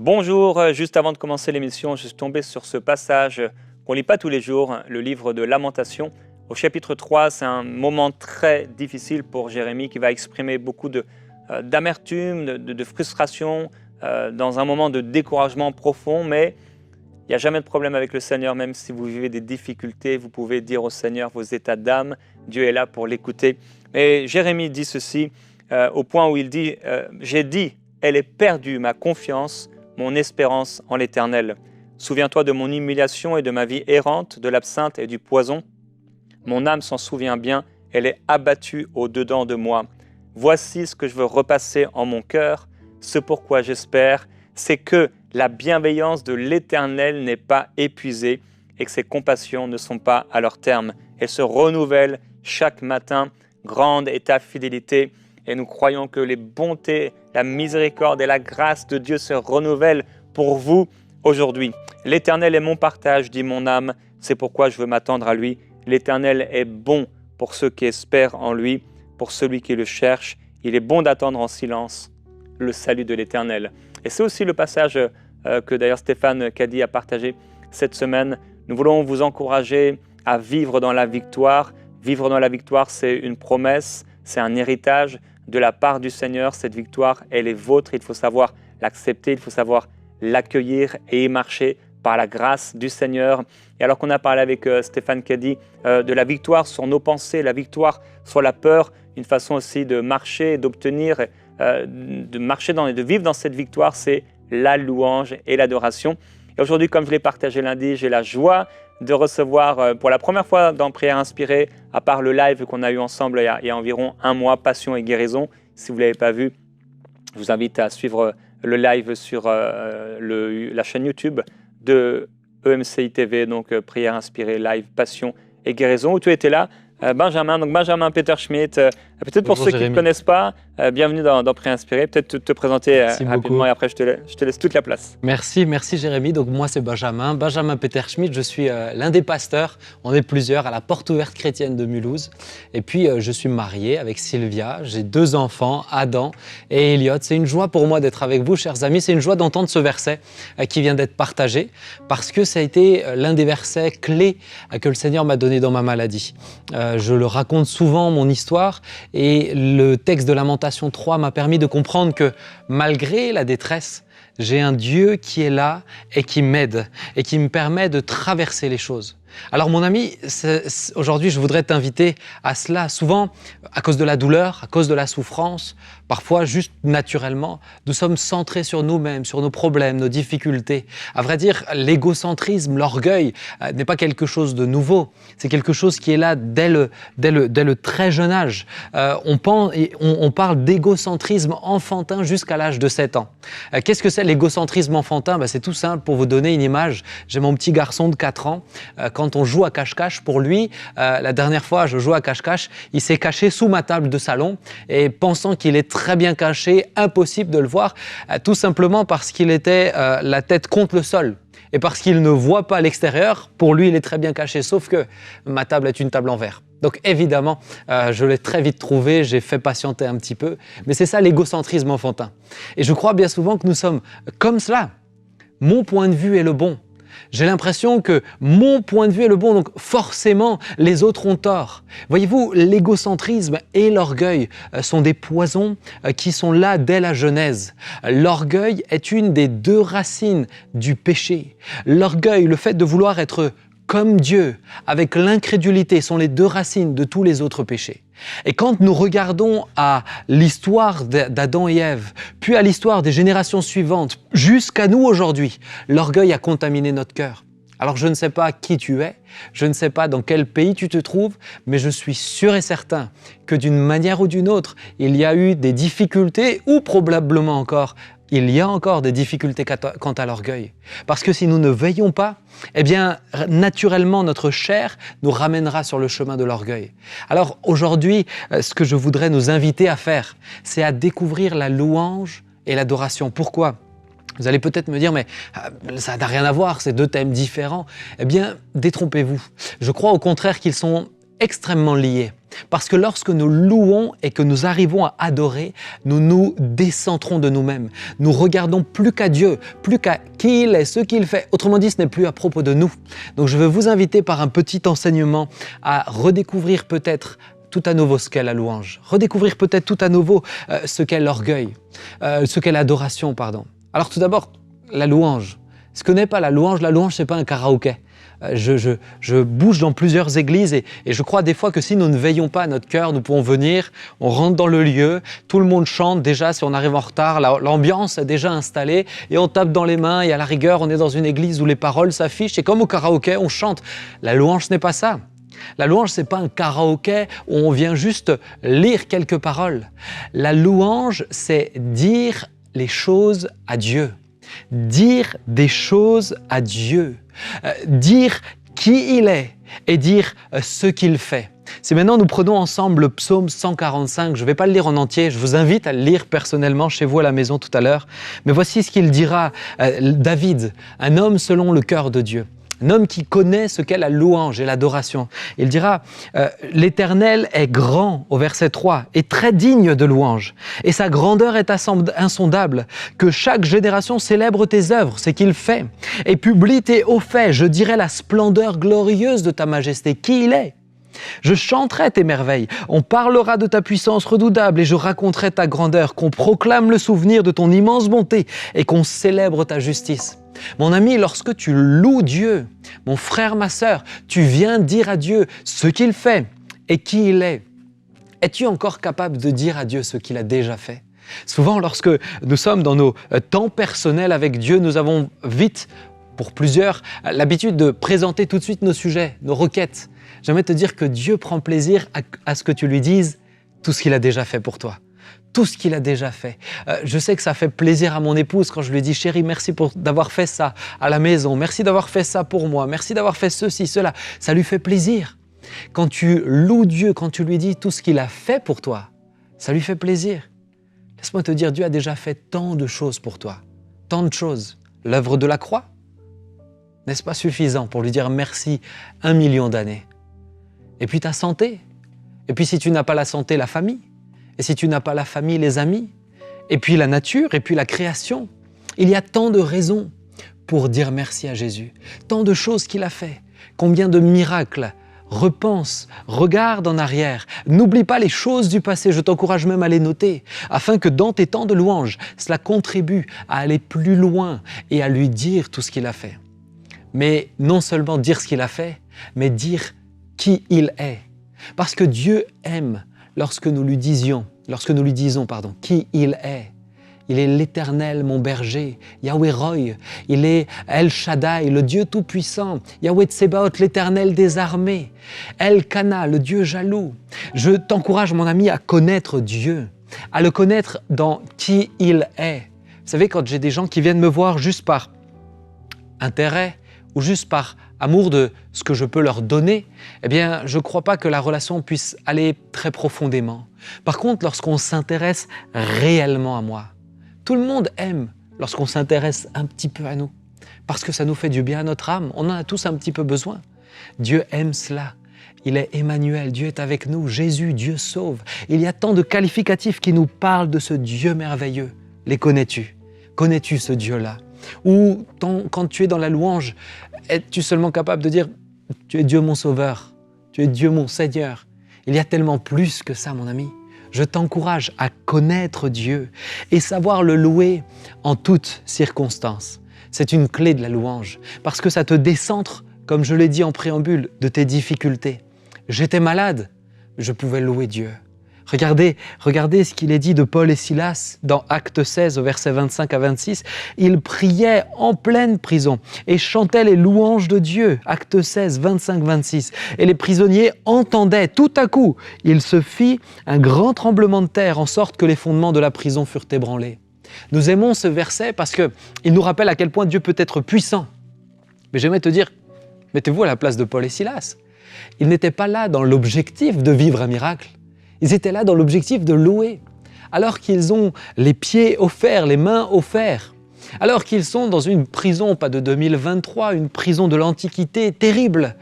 Bonjour, juste avant de commencer l'émission, je suis tombé sur ce passage qu'on ne lit pas tous les jours, le livre de Lamentations. Au chapitre 3, c'est un moment très difficile pour Jérémie qui va exprimer beaucoup d'amertume, de frustration, dans un moment de découragement profond, mais il n'y a jamais de problème avec le Seigneur, même si vous vivez des difficultés, vous pouvez dire au Seigneur vos états d'âme, Dieu est là pour l'écouter. Et Jérémie dit ceci, au point où il dit « J'ai dit, elle est perdue, ma confiance, mon espérance en l'Éternel. Souviens-toi de mon humiliation et de ma vie errante, de l'absinthe et du poison. Mon âme s'en souvient bien, elle est abattue au-dedans de moi. Voici ce que je veux repasser en mon cœur, ce pourquoi j'espère, c'est que la bienveillance de l'Éternel n'est pas épuisée et que ses compassions ne sont pas à leur terme. Elles se renouvellent chaque matin, grande est ta fidélité. Et nous croyons que les bontés, la miséricorde et la grâce de Dieu se renouvellent pour vous aujourd'hui. L'Éternel est mon partage, dit mon âme, c'est pourquoi je veux m'attendre à lui. L'Éternel est bon pour ceux qui espèrent en lui, pour celui qui le cherche. Il est bon d'attendre en silence le salut de l'Éternel. Et c'est aussi le passage que d'ailleurs Stéphane Caddy a partagé cette semaine. Nous voulons vous encourager à vivre dans la victoire. Vivre dans la victoire, c'est une promesse, c'est un héritage de la part du Seigneur. Cette victoire, elle est vôtre. Il faut savoir l'accepter, il faut savoir l'accueillir et y marcher par la grâce du Seigneur. Et alors qu'on a parlé avec Stéphane Caddy de la victoire sur nos pensées, la victoire sur la peur, une façon aussi de marcher, d'obtenir, de marcher et de vivre dans cette victoire, c'est la louange et l'adoration. Et aujourd'hui, comme je l'ai partagé lundi, j'ai la joie de recevoir pour la première fois dans Prière Inspirée, à part le live qu'on a eu ensemble il y a environ un mois, Passion et Guérison. Si vous ne l'avez pas vu, je vous invite à suivre le live sur la chaîne YouTube de EMCI TV, donc Prière Inspirée, live, Passion et Guérison, où tu étais là. Benjamin Peter Schmidt, peut-être pour ceux qui ne te connaissent pas, bienvenue dans Prière Inspirée. Peut-être te présenter rapidement et après je te laisse toute la place. Merci Jérémie. Donc moi c'est Benjamin Peter Schmidt. Je suis l'un des pasteurs, on est plusieurs, à la Porte Ouverte Chrétienne de Mulhouse. Et puis je suis marié avec Sylvia, j'ai 2 enfants, Adam et Elliot. C'est une joie pour moi d'être avec vous, chers amis. C'est une joie d'entendre ce verset qui vient d'être partagé parce que ça a été l'un des versets clés que le Seigneur m'a donné dans ma maladie. Je le raconte souvent, mon histoire, et le texte de Lamentation 3 m'a permis de comprendre que malgré la détresse, j'ai un Dieu qui est là et qui m'aide et qui me permet de traverser les choses. Alors mon ami, aujourd'hui je voudrais t'inviter à cela. Souvent, à cause de la douleur, à cause de la souffrance, parfois juste naturellement, nous sommes centrés sur nous-mêmes, sur nos problèmes, nos difficultés. À vrai dire, l'égocentrisme, l'orgueil n'est pas quelque chose de nouveau. C'est quelque chose qui est là dès le très jeune âge. On parle d'égocentrisme enfantin jusqu'à l'âge de 7 ans. Qu'est-ce que c'est l'égocentrisme enfantin? C'est tout simple, pour vous donner une image. J'ai mon petit garçon de 4 ans. Quand on joue à cache-cache, pour lui, la dernière fois je jouais à cache-cache, il s'est caché sous ma table de salon et pensant qu'il est très bien caché, impossible de le voir, tout simplement parce qu'il était la tête contre le sol. Et parce qu'il ne voit pas l'extérieur, pour lui il est très bien caché, sauf que ma table est une table en verre. Donc évidemment, je l'ai très vite trouvé, j'ai fait patienter un petit peu, mais c'est ça l'égocentrisme enfantin. Et je crois bien souvent que nous sommes comme cela. Mon point de vue est le bon. J'ai l'impression que mon point de vue est le bon, donc forcément les autres ont tort. Voyez-vous, l'égocentrisme et l'orgueil sont des poisons qui sont là dès la Genèse. L'orgueil est une des 2 racines du péché. L'orgueil, le fait de vouloir être comme Dieu, avec l'incrédulité, sont les 2 racines de tous les autres péchés. Et quand nous regardons à l'histoire d'Adam et Ève, puis à l'histoire des générations suivantes, jusqu'à nous aujourd'hui, l'orgueil a contaminé notre cœur. Alors je ne sais pas qui tu es, je ne sais pas dans quel pays tu te trouves, mais je suis sûr et certain que d'une manière ou d'une autre, il y a eu des difficultés ou probablement encore il y a encore des difficultés quant à l'orgueil. Parce que si nous ne veillons pas, eh bien, naturellement, notre chair nous ramènera sur le chemin de l'orgueil. Alors aujourd'hui, ce que je voudrais nous inviter à faire, c'est à découvrir la louange et l'adoration. Pourquoi ? Vous allez peut-être me dire, mais ça n'a rien à voir, c'est 2 thèmes différents. Eh bien, détrompez-vous. Je crois au contraire qu'ils sont extrêmement liés. Parce que lorsque nous louons et que nous arrivons à adorer, nous nous décentrons de nous-mêmes. Nous regardons plus qu'à Dieu, plus qu'à qui il est, ce qu'il fait. Autrement dit, ce n'est plus à propos de nous. Donc je veux vous inviter par un petit enseignement à redécouvrir peut-être tout à nouveau ce qu'est la louange. Redécouvrir peut-être tout à nouveau ce qu'est l'orgueil, ce qu'est l'adoration, pardon. Alors tout d'abord, la louange. Ce que n'est pas la louange, c'est pas un karaoké. Je bouge dans plusieurs églises et je crois des fois que si nous ne veillons pas à notre cœur, nous pouvons venir, on rentre dans le lieu, tout le monde chante déjà, si on arrive en retard, l'ambiance est déjà installée et on tape dans les mains et à la rigueur, on est dans une église où les paroles s'affichent et comme au karaoké, on chante. La louange, ce n'est pas ça. La louange, ce n'est pas un karaoké où on vient juste lire quelques paroles. La louange, c'est dire les choses à Dieu. Dire des choses à Dieu, dire qui il est et dire ce qu'il fait. Si maintenant nous prenons ensemble le psaume 145, je ne vais pas le lire en entier, je vous invite à le lire personnellement chez vous à la maison tout à l'heure, mais voici ce qu'il dira, David, un homme selon le cœur de Dieu. Un homme qui connaît ce qu'est la louange et l'adoration. Il dira « L'Éternel est grand » au verset 3 et très digne de louange. Et sa grandeur est insondable. Que chaque génération célèbre tes œuvres, c'est qu'il fait. Et publie tes hauts faits, je dirai la splendeur glorieuse de ta majesté. Qui il est ? Je chanterai tes merveilles, on parlera de ta puissance redoutable et je raconterai ta grandeur, qu'on proclame le souvenir de ton immense bonté et qu'on célèbre ta justice. Mon ami, lorsque tu loues Dieu, mon frère, ma sœur, tu viens dire à Dieu ce qu'il fait et qui il est. Es-tu encore capable de dire à Dieu ce qu'il a déjà fait ? Souvent, lorsque nous sommes dans nos temps personnels avec Dieu, nous avons vite, pour plusieurs, l'habitude de présenter tout de suite nos sujets, nos requêtes. J'aimerais te dire que Dieu prend plaisir à ce que tu lui dises tout ce qu'il a déjà fait pour toi. Tout ce qu'il a déjà fait. Je sais que ça fait plaisir à mon épouse quand je lui dis « Chérie, merci d'avoir fait ça à la maison. Merci d'avoir fait ça pour moi. Merci d'avoir fait ceci, cela. » Ça lui fait plaisir. Quand tu loues Dieu, quand tu lui dis tout ce qu'il a fait pour toi, ça lui fait plaisir. Laisse-moi te dire, Dieu a déjà fait tant de choses pour toi. Tant de choses. L'œuvre de la croix, n'est-ce pas suffisant pour lui dire merci 1 million d'années ? Et puis ta santé. Et puis si tu n'as pas la santé, la famille. Et si tu n'as pas la famille, les amis. Et puis la nature, et puis la création. Il y a tant de raisons pour dire merci à Jésus. Tant de choses qu'il a fait. Combien de miracles. Repense, regarde en arrière. N'oublie pas les choses du passé, je t'encourage même à les noter, afin que dans tes temps de louange, cela contribue à aller plus loin et à lui dire tout ce qu'il a fait. Mais non seulement dire ce qu'il a fait, mais dire qui il est. Parce que Dieu aime lorsque nous lui disons, qui il est. Il est l'Éternel, mon berger, Yahweh Roy. Il est El Shaddai, le Dieu Tout-Puissant, Yahweh Tsebaoth, l'Éternel des armées, El Kana, le Dieu jaloux. Je t'encourage, mon ami, à connaître Dieu, à le connaître dans qui il est. Vous savez, quand j'ai des gens qui viennent me voir juste par intérêt ou juste par amour de ce que je peux leur donner, eh bien, je ne crois pas que la relation puisse aller très profondément. Par contre, lorsqu'on s'intéresse réellement à moi, tout le monde aime lorsqu'on s'intéresse un petit peu à nous, parce que ça nous fait du bien à notre âme. On en a tous un petit peu besoin. Dieu aime cela. Il est Emmanuel, Dieu est avec nous. Jésus, Dieu sauve. Il y a tant de qualificatifs qui nous parlent de ce Dieu merveilleux. Les connais-tu ? Connais-tu ce Dieu-là ? Ou quand tu es dans la louange, es-tu seulement capable de dire « Tu es Dieu mon Sauveur, tu es Dieu mon Seigneur ». Il y a tellement plus que ça, mon ami. Je t'encourage à connaître Dieu et savoir le louer en toutes circonstances. C'est une clé de la louange parce que ça te décentre, comme je l'ai dit en préambule, de tes difficultés. J'étais malade, je pouvais louer Dieu. Regardez ce qu'il est dit de Paul et Silas dans Actes 16 au verset 25 à 26. Ils priaient en pleine prison et chantaient les louanges de Dieu. Actes 16, 25-26. Et les prisonniers entendaient. Tout à coup, il se fit un grand tremblement de terre en sorte que les fondements de la prison furent ébranlés. Nous aimons ce verset parce qu'il nous rappelle à quel point Dieu peut être puissant. Mais j'aimerais te dire, mettez-vous à la place de Paul et Silas. Ils n'étaient pas là dans l'objectif de vivre un miracle. Ils étaient là dans l'objectif de louer, alors qu'ils ont les pieds au fer, les mains au fer, alors qu'ils sont dans une prison, pas de 2023, une prison de l'Antiquité terrible.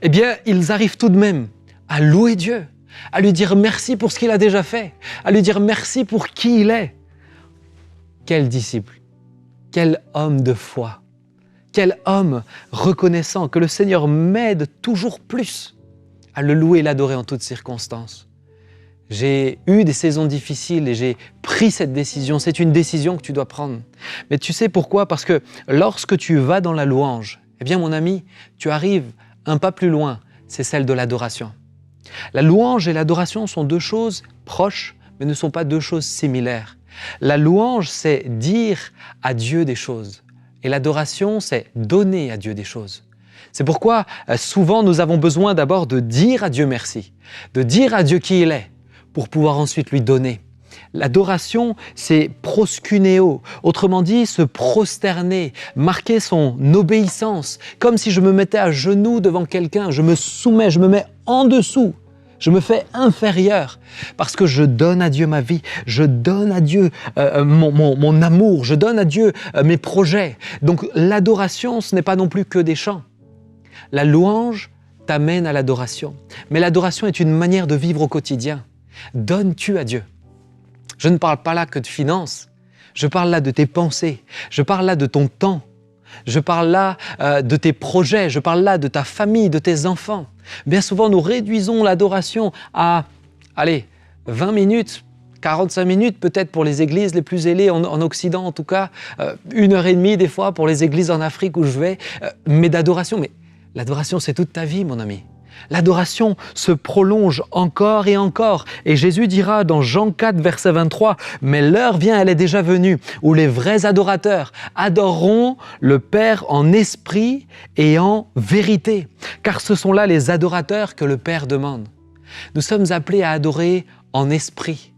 Eh bien, ils arrivent tout de même à louer Dieu, à lui dire merci pour ce qu'il a déjà fait, à lui dire merci pour qui il est. Quel disciple, quel homme de foi, quel homme reconnaissant que le Seigneur m'aide toujours plus à le louer et l'adorer en toutes circonstances. J'ai eu des saisons difficiles et j'ai pris cette décision. C'est une décision que tu dois prendre. Mais tu sais pourquoi? Parce que lorsque tu vas dans la louange, eh bien mon ami, tu arrives un pas plus loin, c'est celle de l'adoration. La louange et l'adoration sont deux choses proches, mais ne sont pas deux choses similaires. La louange, c'est dire à Dieu des choses. Et l'adoration, c'est donner à Dieu des choses. C'est pourquoi souvent nous avons besoin d'abord de dire à Dieu merci, de dire à Dieu qui il est, pour pouvoir ensuite lui donner. L'adoration, c'est proskuneo, autrement dit se prosterner, marquer son obéissance, comme si je me mettais à genoux devant quelqu'un, je me soumets, je me mets en dessous, je me fais inférieur, parce que je donne à Dieu ma vie, je donne à Dieu mon amour, je donne à Dieu mes projets. Donc l'adoration, ce n'est pas non plus que des chants. La louange t'amène à l'adoration, mais l'adoration est une manière de vivre au quotidien. Donnes-tu à Dieu? Je ne parle pas là que de finances, je parle là de tes pensées, je parle là de ton temps, je parle là de tes projets, je parle là de ta famille, de tes enfants. Bien souvent, nous réduisons l'adoration à, 20 minutes, 45 minutes peut-être pour les églises les plus ailées en Occident en tout cas, 1h30 des fois pour les églises en Afrique où je vais, mais d'adoration. Mais l'adoration, c'est toute ta vie, mon ami. L'adoration se prolonge encore et encore. Et Jésus dira dans Jean 4, verset 23, « Mais l'heure vient, elle est déjà venue, où les vrais adorateurs adoreront le Père en esprit et en vérité. Car ce sont là les adorateurs que le Père demande. » Nous sommes appelés à adorer en esprit.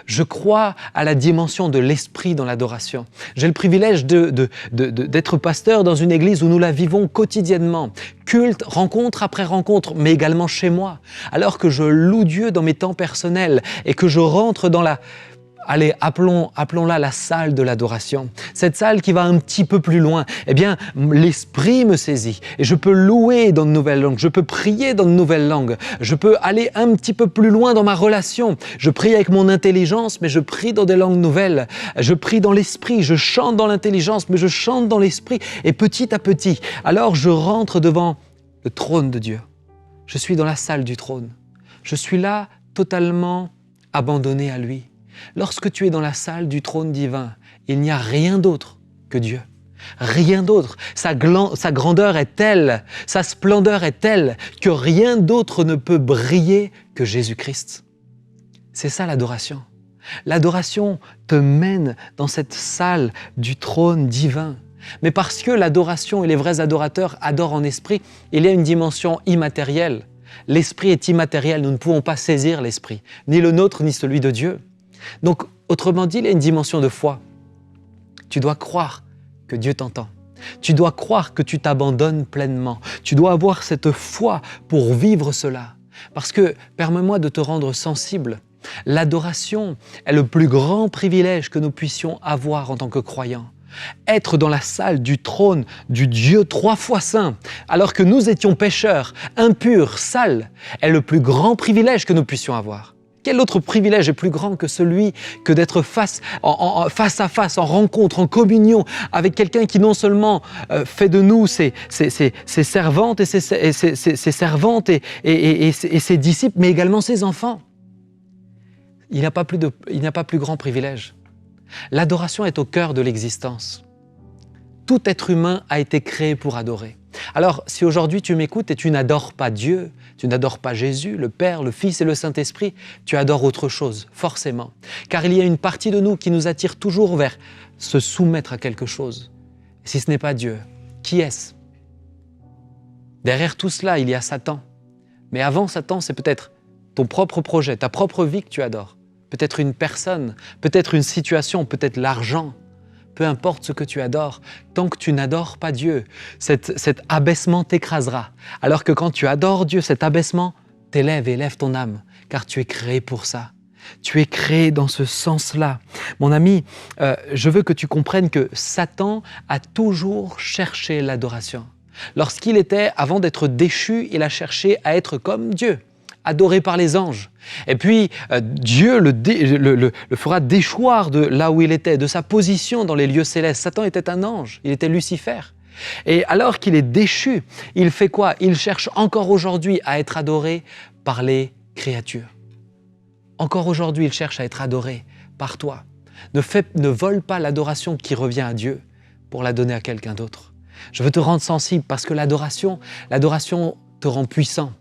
Je crois à la dimension de l'esprit dans l'adoration. J'ai le privilège d'être pasteur dans une église où nous la vivons quotidiennement. Culte, rencontre après rencontre, mais également chez moi. Alors que je loue Dieu dans mes temps personnels et que je rentre dans appelons-la la salle de l'adoration. Cette salle qui va un petit peu plus loin, eh bien, l'esprit me saisit et je peux louer dans de nouvelles langues, je peux prier dans de nouvelles langues, je peux aller un petit peu plus loin dans ma relation. Je prie avec mon intelligence, mais je prie dans des langues nouvelles. Je prie dans l'esprit, je chante dans l'intelligence, mais je chante dans l'esprit. Et petit à petit, alors je rentre devant le trône de Dieu. Je suis dans la salle du trône. Je suis là totalement abandonné à lui. Lorsque tu es dans la salle du trône divin, il n'y a rien d'autre que Dieu. Rien d'autre. Sa grandeur est telle, sa splendeur est telle que rien d'autre ne peut briller que Jésus-Christ. C'est ça l'adoration. L'adoration te mène dans cette salle du trône divin. Mais parce que l'adoration et les vrais adorateurs adorent en esprit, il y a une dimension immatérielle. L'esprit est immatériel, nous ne pouvons pas saisir l'esprit, ni le nôtre, ni celui de Dieu. Donc, autrement dit, il y a une dimension de foi. Tu dois croire que Dieu t'entend. Tu dois croire que tu t'abandonnes pleinement. Tu dois avoir cette foi pour vivre cela. Parce que, permets-moi de te rendre sensible, l'adoration est le plus grand privilège que nous puissions avoir en tant que croyants. Être dans la salle du trône du Dieu 3 fois saint, alors que nous étions pécheurs, impurs, sales, est le plus grand privilège que nous puissions avoir. Quel autre privilège est plus grand que celui que d'être face à face, en rencontre, en communion avec quelqu'un qui non seulement fait de nous ses servantes et ses servantes et ses disciples, mais également ses enfants. Il n'y a pas plus grand privilège. L'adoration est au cœur de l'existence. Tout être humain a été créé pour adorer. Alors, si aujourd'hui tu m'écoutes et tu n'adores pas Dieu, tu n'adores pas Jésus, le Père, le Fils et le Saint-Esprit, tu adores autre chose, forcément. Car il y a une partie de nous qui nous attire toujours vers se soumettre à quelque chose. Si ce n'est pas Dieu, qui est-ce? Derrière tout cela, il y a Satan. Mais avant Satan, c'est peut-être ton propre projet, ta propre vie que tu adores. Peut-être une personne, peut-être une situation, peut-être l'argent. Peu importe ce que tu adores, tant que tu n'adores pas Dieu, cet abaissement t'écrasera. Alors que quand tu adores Dieu, cet abaissement t'élève et élève ton âme, car tu es créé pour ça. Tu es créé dans ce sens-là. Mon ami, je veux que tu comprennes que Satan a toujours cherché l'adoration. Lorsqu'il était, avant d'être déchu, il a cherché à être comme Dieu, adoré par les anges. Et puis, Dieu le fera déchoir de là où il était, de sa position dans les lieux célestes. Satan était un ange, il était Lucifer. Et alors qu'il est déchu, il fait quoi? Il cherche encore aujourd'hui à être adoré par les créatures. Encore aujourd'hui, il cherche à être adoré par toi. Ne vole pas l'adoration qui revient à Dieu pour la donner à quelqu'un d'autre. Je veux te rendre sensible parce que l'adoration te rend puissant.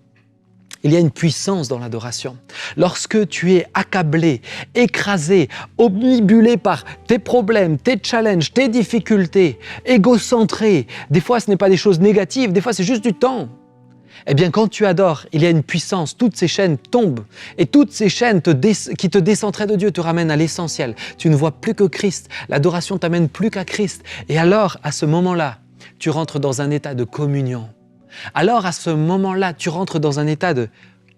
Il y a une puissance dans l'adoration. Lorsque tu es accablé, écrasé, omnibulé par tes problèmes, tes challenges, tes difficultés, égocentré, des fois ce n'est pas des choses négatives, des fois c'est juste du temps. Eh bien quand tu adores, il y a une puissance, toutes ces chaînes tombent et toutes ces chaînes qui te décentraient de Dieu te ramènent à l'essentiel. Tu ne vois plus que Christ, l'adoration t'amène plus qu'à Christ. Et alors à ce moment-là, tu rentres dans un état de communion. Alors à ce moment-là, tu rentres dans un état de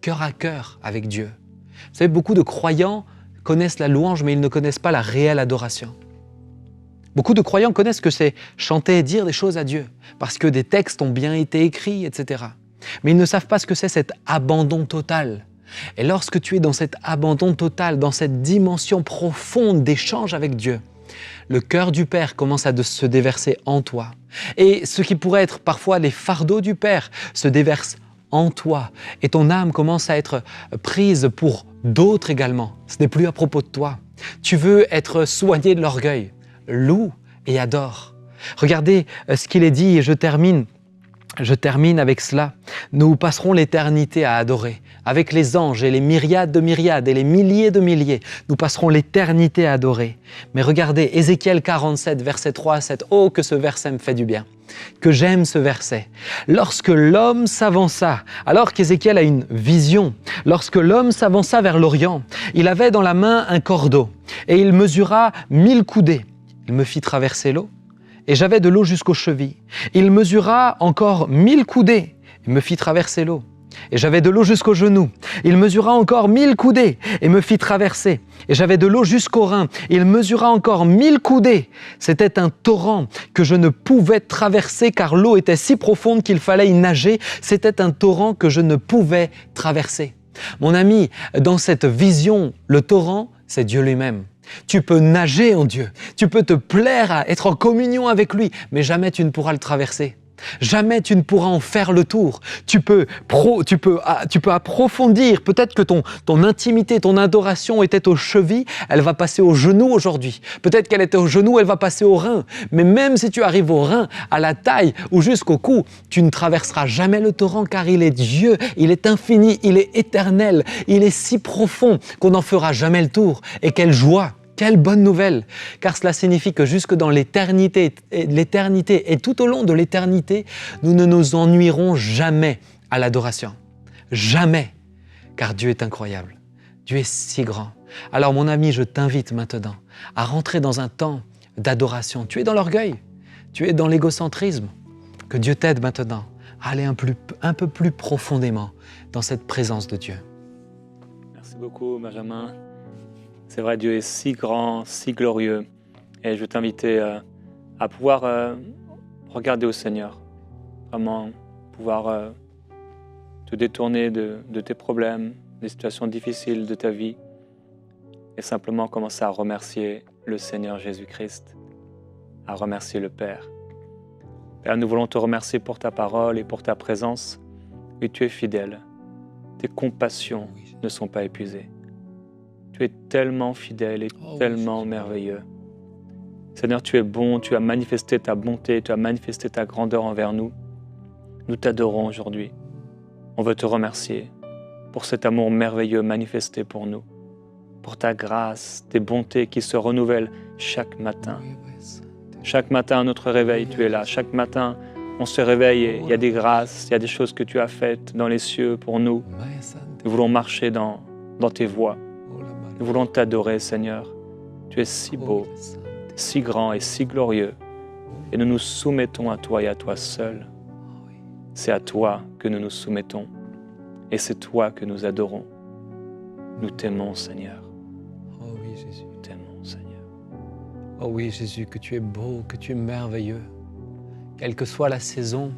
cœur à cœur avec Dieu. Vous savez, beaucoup de croyants connaissent la louange, mais ils ne connaissent pas la réelle adoration. Beaucoup de croyants connaissent ce que c'est chanter et dire des choses à Dieu, parce que des textes ont bien été écrits, etc. Mais ils ne savent pas ce que c'est cet abandon total. Et lorsque tu es dans cet abandon total, dans cette dimension profonde d'échange avec Dieu, le cœur du Père commence à se déverser en toi. Et ce qui pourrait être parfois les fardeaux du Père se déversent en toi. Et ton âme commence à être prise pour d'autres également. Ce n'est plus à propos de toi. Tu veux être soigné de l'orgueil. Loue et adore. Regardez ce qu'il est dit et je termine avec cela. Nous passerons l'éternité à adorer. Avec les anges et les myriades de myriades et les milliers de milliers, nous passerons l'éternité à adorer. Mais regardez, Ézéchiel 47, verset 3 à 7. Oh, que ce verset me fait du bien, que j'aime ce verset. Lorsque l'homme s'avança, alors qu'Ézéchiel a une vision, lorsque l'homme s'avança vers l'Orient, il avait dans la main un cordeau et il mesura 1000 coudées. Il me fit traverser l'eau. Et j'avais de l'eau jusqu'aux chevilles. Il mesura encore 1000 coudées. Il me fit traverser l'eau. Et j'avais de l'eau jusqu'aux genoux. Il mesura encore 1000 coudées et me fit traverser. Et j'avais de l'eau jusqu'aux reins. Il mesura encore 1000 coudées. C'était un torrent que je ne pouvais traverser car l'eau était si profonde qu'il fallait y nager. C'était un torrent que je ne pouvais traverser. Mon ami, dans cette vision, le torrent, c'est Dieu lui-même. Tu peux nager en Dieu, tu peux te plaire à être en communion avec lui, mais jamais tu ne pourras le traverser. Jamais tu ne pourras en faire le tour. Tu peux approfondir. Peut-être que ton intimité, ton adoration était aux chevilles, elle va passer aux genoux aujourd'hui. Peut-être qu'elle était aux genoux, elle va passer aux reins. Mais même si tu arrives aux reins, à la taille ou jusqu'au cou, tu ne traverseras jamais le torrent car il est Dieu, il est infini, il est éternel, il est si profond qu'on n'en fera jamais le tour. Et quelle joie! Quelle bonne nouvelle, car cela signifie que jusque dans l'éternité et tout au long de l'éternité, nous ne nous ennuierons jamais à l'adoration. Jamais, car Dieu est incroyable. Dieu est si grand. Alors mon ami, je t'invite maintenant à rentrer dans un temps d'adoration. Tu es dans l'orgueil, tu es dans l'égocentrisme. Que Dieu t'aide maintenant à aller un peu plus profondément dans cette présence de Dieu. Merci beaucoup, Benjamin. C'est vrai, Dieu est si grand, si glorieux. Et je veux t'inviter à pouvoir regarder au Seigneur. Vraiment pouvoir te détourner de tes problèmes, des situations difficiles de ta vie. Et simplement commencer à remercier le Seigneur Jésus-Christ, à remercier le Père. Père, nous voulons te remercier pour ta parole et pour ta présence. Et tu es fidèle. Tes compassions ne sont pas épuisées. Tu es tellement fidèle et tellement merveilleux. Seigneur, tu es bon, tu as manifesté ta bonté, tu as manifesté ta grandeur envers nous. Nous t'adorons aujourd'hui. On veut te remercier pour cet amour merveilleux manifesté pour nous, pour ta grâce, tes bontés qui se renouvellent chaque matin. Chaque matin à notre réveil, tu es là. Chaque matin, on se réveille et il y a des grâces, il y a des choses que tu as faites dans les cieux pour nous. Nous voulons marcher dans tes voies. Nous voulons t'adorer, Seigneur. Tu es si beau, si grand et si glorieux. Et nous nous soumettons à toi et à toi seul. C'est à toi que nous nous soumettons. Et c'est toi que nous adorons. Nous t'aimons, Seigneur. Oh oui, Jésus. Nous t'aimons, Seigneur. Oh oui, Jésus, que tu es beau, que tu es merveilleux. quelle que soit la saison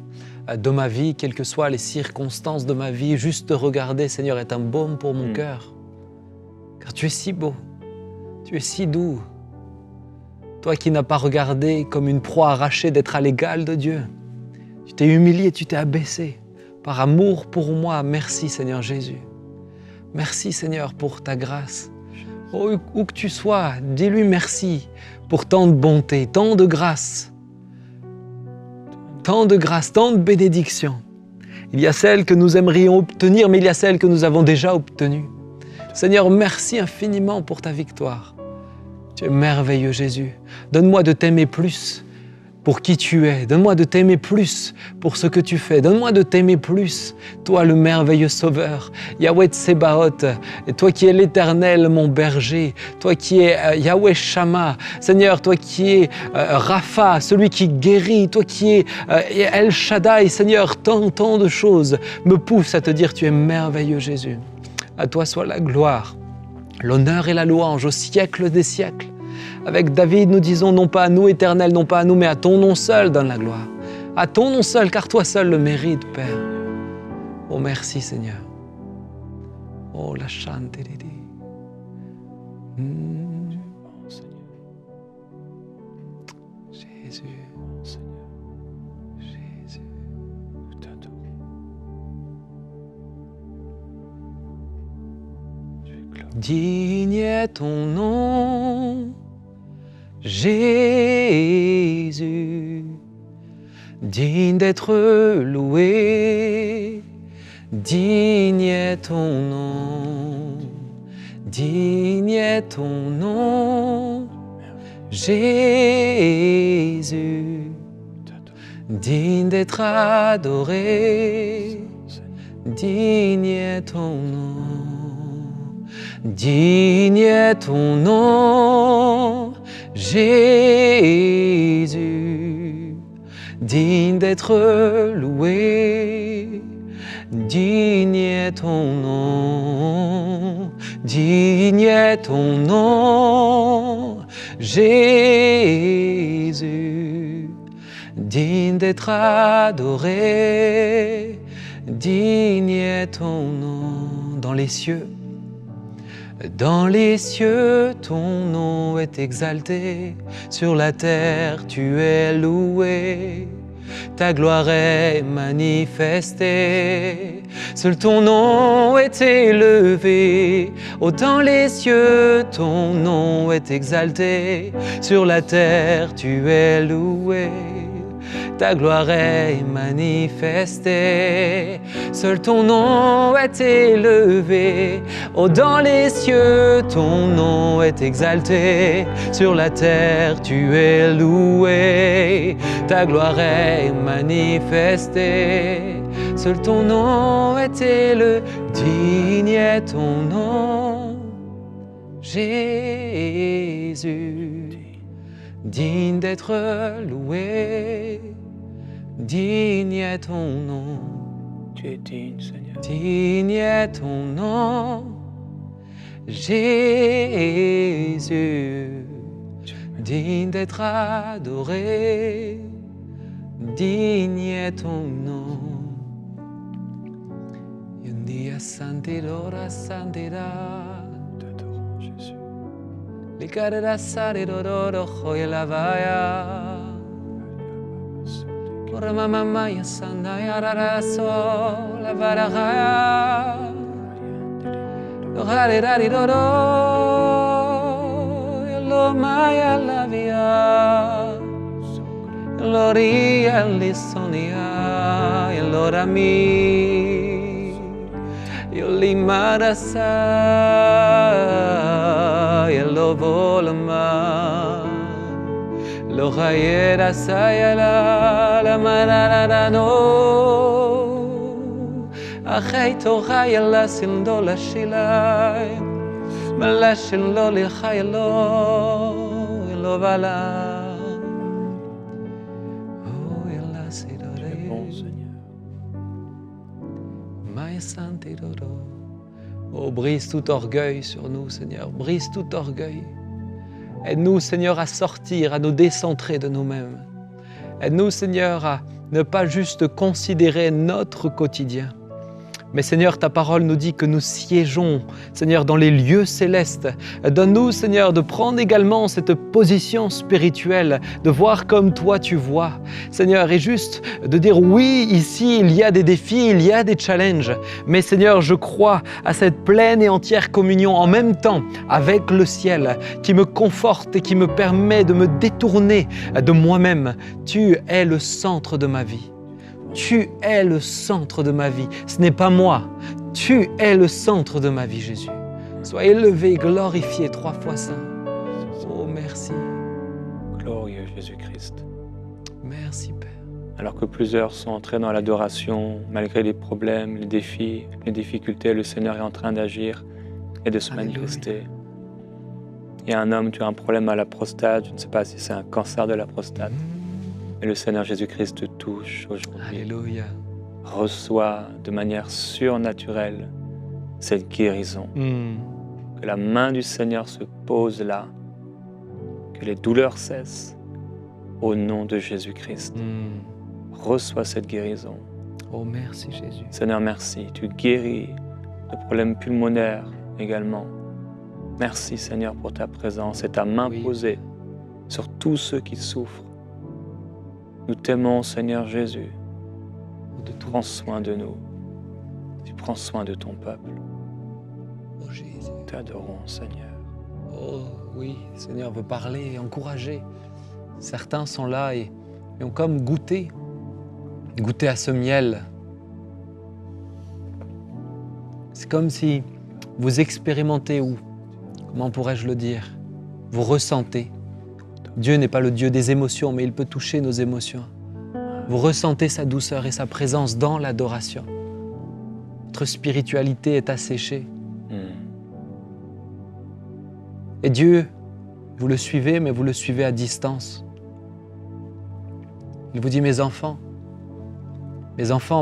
de ma vie, quelles que soient les circonstances de ma vie, juste te regarder, Seigneur, est un baume pour mon cœur. Car tu es si beau, tu es si doux. Toi qui n'as pas regardé comme une proie arrachée d'être à l'égal de Dieu. Tu t'es humilié, tu t'es abaissé. Par amour pour moi, merci Seigneur Jésus. Merci Seigneur pour ta grâce. Oh, où que tu sois, dis-lui merci pour tant de bonté, tant de grâce. Tant de grâce, tant de bénédictions. Il y a celles que nous aimerions obtenir, mais il y a celles que nous avons déjà obtenues. Seigneur, merci infiniment pour ta victoire. Tu es merveilleux, Jésus. Donne-moi de t'aimer plus pour qui tu es. Donne-moi de t'aimer plus pour ce que tu fais. Donne-moi de t'aimer plus, toi le merveilleux Sauveur, Yahweh Tsebaoth, et toi qui es l'Éternel, mon berger, toi qui es Yahweh Shammah, Seigneur, toi qui es Rapha, celui qui guérit, toi qui es El Shaddai, Seigneur, tant de choses me poussent à te dire tu es merveilleux, Jésus. À toi soit la gloire, l'honneur et la louange au siècle des siècles. Avec David, nous disons non pas à nous, Éternel, non pas à nous, mais à ton nom seul donne la gloire. À ton nom seul, car toi seul le mérite, Père. Oh, merci, Seigneur. Oh, la chante. Jésus. Jésus. Digne est ton nom, Jésus, digne d'être loué, digne est ton nom, digne est ton nom, Jésus, digne d'être adoré, digne est ton nom. Digne est ton nom, Jésus, digne d'être loué, digne est ton nom, digne est ton nom, Jésus, digne d'être adoré, digne est ton nom dans les cieux. Dans les cieux, ton nom est exalté, sur la terre, tu es loué. Ta gloire est manifestée, seul ton nom est élevé. Oh, dans les cieux, ton nom est exalté, sur la terre, tu es loué. Ta gloire est manifestée, seul ton nom est élevé. Oh, dans les cieux, ton nom est exalté, sur la terre, tu es loué. Ta gloire est manifestée, seul ton nom est élevé. Digne est ton nom, Jésus, digne d'être loué. Digne est ton nom, Tu es digne, Seigneur. digne est ton nom, Jésus, digne d'être adoré, digne est ton nom. Un dia santirora santira, T'adorons, Jésus. licarera sariroro joyelavaya. Ora mamma ya sandaya raraso la varagaya lo harerari roro lo maya la via lo ria lisonia lo rami yo limarasa lo volma lo hayera sayala la marara no achaito hayala sindo la shilai malashin lo li hayalo lo vala oh yalla sidore Bon, Seigneur. mai santidoro oh brise tout orgueil sur nous Seigneur, brise tout orgueil. Aide-nous, Seigneur, à sortir, à nous décentrer de nous-mêmes Aide-nous, Seigneur, à ne pas juste considérer notre quotidien. Mais Seigneur, ta parole nous dit que nous siégeons, Seigneur, dans les lieux célestes. Donne-nous, Seigneur, de prendre également cette position spirituelle, de voir comme toi tu vois. Seigneur, et juste de dire oui, ici, il y a des défis, il y a des challenges. Mais Seigneur, je crois à cette pleine et entière communion en même temps avec le ciel qui me conforte et qui me permet de me détourner de moi-même. Tu es le centre de ma vie. Tu es le centre de ma vie. Ce n'est pas moi. Tu es le centre de ma vie, Jésus. Sois élevé, glorifié, 3 fois saint. Oh, merci. Glorieux Jésus-Christ. Merci, Père. Alors que plusieurs sont entrés dans l'adoration, malgré les problèmes, les défis, les difficultés, le Seigneur est en train d'agir et de se Alléluia. manifester. Il y a un homme, tu as un problème à la prostate, je ne sais pas si c'est un cancer de la prostate. Et le Seigneur Jésus-Christ te touche aujourd'hui. Alléluia. Reçois de manière surnaturelle cette guérison. Que la main du Seigneur se pose là. Que les douleurs cessent au nom de Jésus-Christ. Reçois cette guérison. Oh, merci, Jésus. Seigneur, merci. Tu guéris de problèmes pulmonaires également. Merci, Seigneur, pour ta présence et ta main Oui. posée sur tous ceux qui souffrent. Nous t'aimons, Seigneur Jésus. De tout. Prends soin de nous. Tu prends soin de ton peuple. Oh, Jésus. Nous t'adorons, Seigneur. Oh, oui, le Seigneur veut parler et encourager. Certains sont là et ont comme goûté à ce miel. C'est comme si vous expérimentez ou, comment pourrais-je le dire, vous ressentez. Dieu n'est pas le Dieu des émotions, mais il peut toucher nos émotions. Vous ressentez sa douceur et sa présence dans l'adoration. Votre spiritualité est asséchée. Et Dieu, vous le suivez, mais vous le suivez à distance. Il vous dit, mes enfants,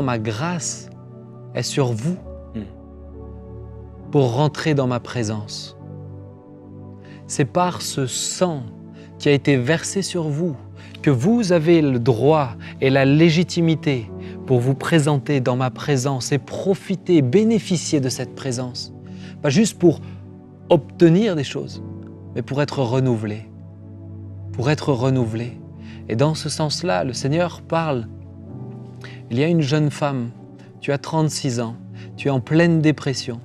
ma grâce est sur vous pour rentrer dans ma présence. C'est par ce sang qui a été versé sur vous que vous avez le droit et la légitimité pour vous présenter dans ma présence et profiter, bénéficier de cette présence. Pas juste pour obtenir des choses, mais pour être renouvelé. Pour être renouvelé. Et dans ce sens-là, le Seigneur parle. Il y a une jeune femme, tu as 36 ans, tu es en pleine dépression.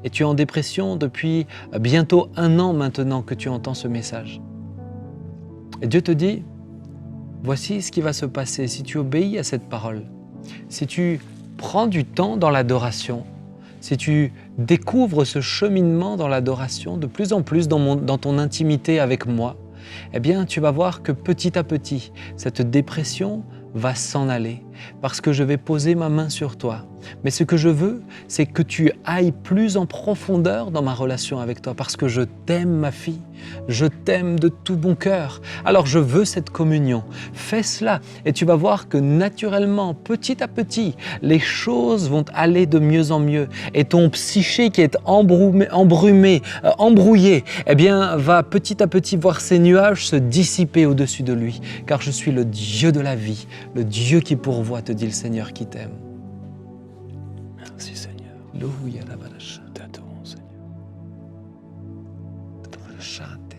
Et tu es en dépression depuis bientôt 1 an maintenant que tu entends ce message. Et Dieu te dit, voici ce qui va se passer si tu obéis à cette parole. Si tu prends du temps dans l'adoration, si tu découvres ce cheminement dans l'adoration de plus en plus dans ton intimité avec moi, eh bien tu vas voir que petit à petit, cette dépression va s'en aller parce que je vais poser ma main sur toi. Mais ce que je veux, c'est que tu ailles plus en profondeur dans ma relation avec toi parce que je t'aime, ma fille. Je t'aime de tout mon cœur. Alors je veux cette communion. Fais cela et tu vas voir que naturellement, petit à petit, les choses vont aller de mieux en mieux. Et ton psyché qui est embrouillé, eh bien, va petit à petit voir ces nuages se dissiper au-dessus de lui. Car je suis le Dieu de la vie, le Dieu qui pourvoit, te dit le Seigneur qui t'aime. Merci, Seigneur. Alléluia, la balachate. Nous t'adorons, Seigneur. La balachate.